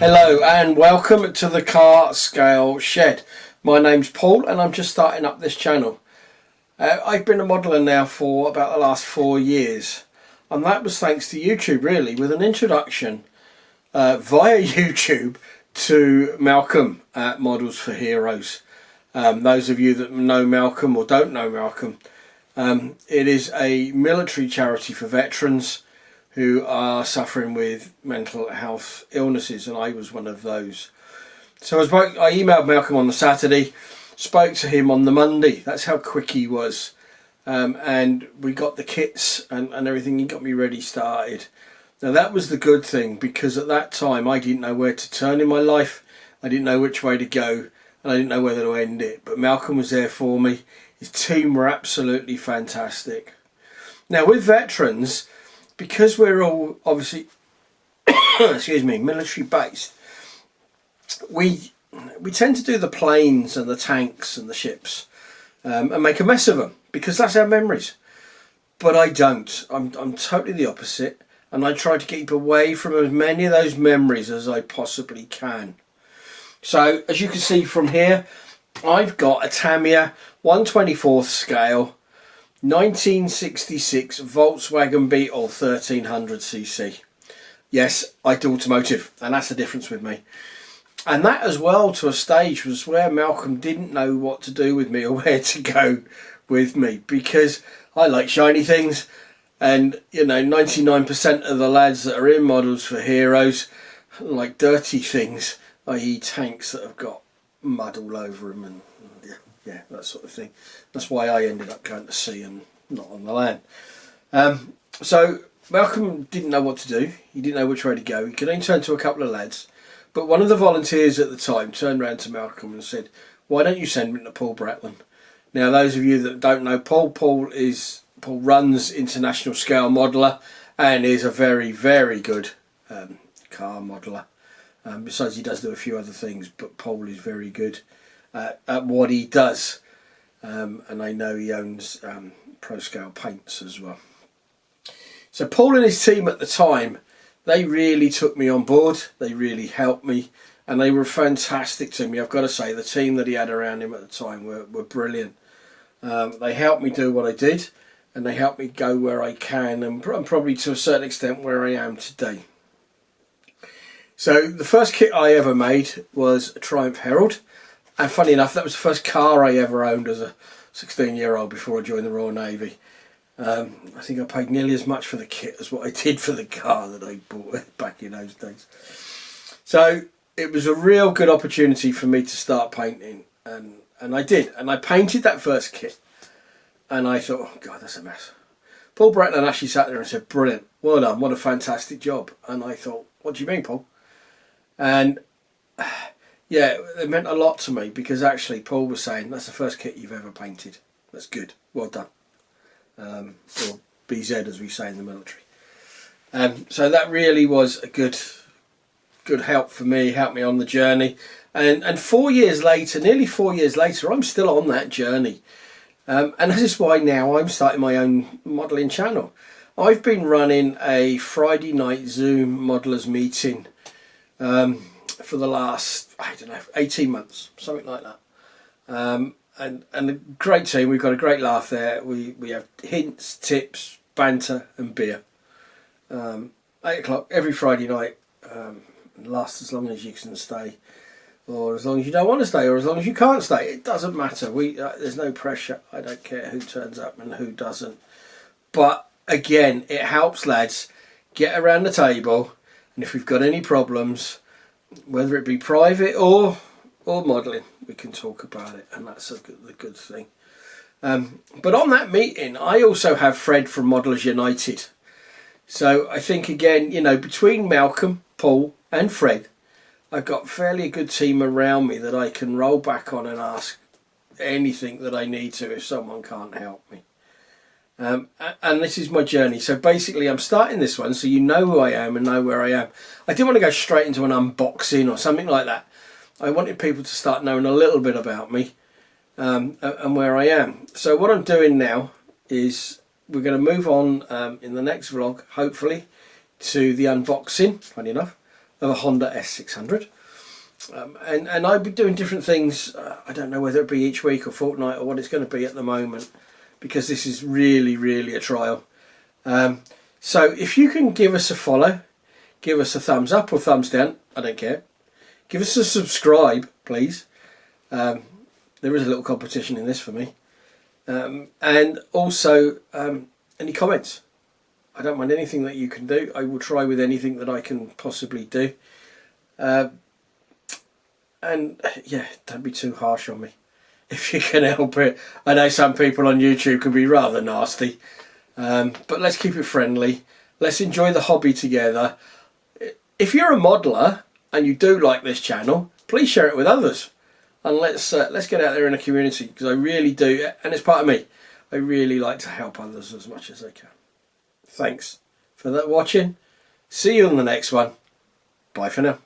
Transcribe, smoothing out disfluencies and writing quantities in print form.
Hello and welcome to the Car Scale Shed. My name's Paul and I'm just starting up this channel. I've been a modeller now for about the last 4 years, and that was thanks to YouTube, really, with an introduction via YouTube to Malcolm at Models for Heroes. Those of you that know Malcolm or don't know Malcolm, it is a military charity for veterans who are suffering with mental health illnesses, and I was one of those. So I emailed Malcolm on the Saturday, spoke to him on the Monday. That's how quick he was. And we got the kits and everything. He got me ready, started. Now that was the good thing, because at that time I didn't know where to turn in my life. I didn't know which way to go, and I didn't know whether to end it. But Malcolm was there for me. His team were absolutely fantastic. Now with veterans, because we're all obviously excuse me, military based, we tend to do the planes and the tanks and the ships and make a mess of them, because that's our memories. But I don't. I'm totally the opposite, and I try to keep away from as many of those memories as I possibly can. So as you can see from here, I've got a Tamiya 1/24 scale 1966 Volkswagen Beetle 1300cc. Yes, I do automotive, and that's the difference with me. And that as well, to a stage, was where Malcolm didn't know what to do with me or where to go with me, because I like shiny things, and you know, 99% of the lads that are in Models for Heroes like dirty things, i.e. tanks that have got mud all over them and yeah, that sort of thing. That's why I ended up going to sea and not on the land. So Malcolm didn't know what to do. He didn't know which way to go. He could only turn to a couple of lads. But one of the volunteers at the time turned around to Malcolm and said, "Why don't you send me to Paul Bratland?" Now, those of you that don't know Paul, Paul runs International Scale Modeller and is a very, very good car modeller. Besides, he does do a few other things, but Paul is very good at what he does. And I know he owns Pro Scale Paints as well. So Paul and his team at the time, they really took me on board. They really helped me, and they were fantastic to me. I've got to say, the team that he had around him at the time were brilliant. They helped me do what I did, and they helped me go where I can, and probably to a certain extent where I am today. So the first kit I ever made was a Triumph Herald, and funny enough, that was the first car I ever owned as a 16-year-old before I joined the Royal Navy. I think I paid nearly as much for the kit as what I did for the car that I bought back in those days. So it was a real good opportunity for me to start painting, and I did. And I painted that first kit, and I thought, oh God, that's a mess. Paul Bratland actually sat there and said, "Brilliant, well done, what a fantastic job." And I thought, "What do you mean, Paul?" And yeah, it meant a lot to me, because actually Paul was saying, "That's the first kit you've ever painted. That's good, well done." Or BZ, as we say in the military. So that really was a good help for me, helped me on the journey. And 4 years later, nearly 4 years later, I'm still on that journey. And this is why now I'm starting my own modelling channel. I've been running a Friday night Zoom modelers meeting for the last, I don't know, 18 months, something like that. And a great team. We've got a great laugh there. We have hints, tips, banter and beer. 8 o'clock every Friday night. Lasts as long as you can stay, or as long as you don't want to stay, or as long as you can't stay. It doesn't matter. There's no pressure. I don't care who turns up and who doesn't. But again, it helps lads get around the table, and if we've got any problems, whether it be private or modelling, we can talk about it, and that's the good thing. But on that meeting, I also have Fred from Modellers United. So I think, again, you know, between Malcolm, Paul and Fred, I've got fairly a good team around me that I can roll back on and ask anything that I need to if someone can't help me. And this is my journey. So basically I'm starting this one so you know who I am and know where I am. I didn't want to go straight into an unboxing or something like that. I wanted people to start knowing a little bit about me and where I am. So what I'm doing now is we're going to move on in the next vlog, hopefully, to the unboxing, funny enough, of a Honda S600. And I'll be doing different things. I don't know whether it be each week or fortnight or what it's going to be at the moment, because this is really a trial. So if you can give us a follow, give us a thumbs up or thumbs down, I don't care. Give us a subscribe, please. There is a little competition in this for me. And also any comments. I don't mind anything that you can do. I will try with anything that I can possibly do. And yeah, don't be too harsh on me if you can help it. I know some people on YouTube can be rather nasty, but let's keep it friendly. Let's enjoy the hobby together. If you're a modeler and you do like this channel, please share it with others, and let's get out there in a community, because I really do, and it's part of me. I really like to help others as much as I can. Thanks for that watching. See you on the next one. Bye for now.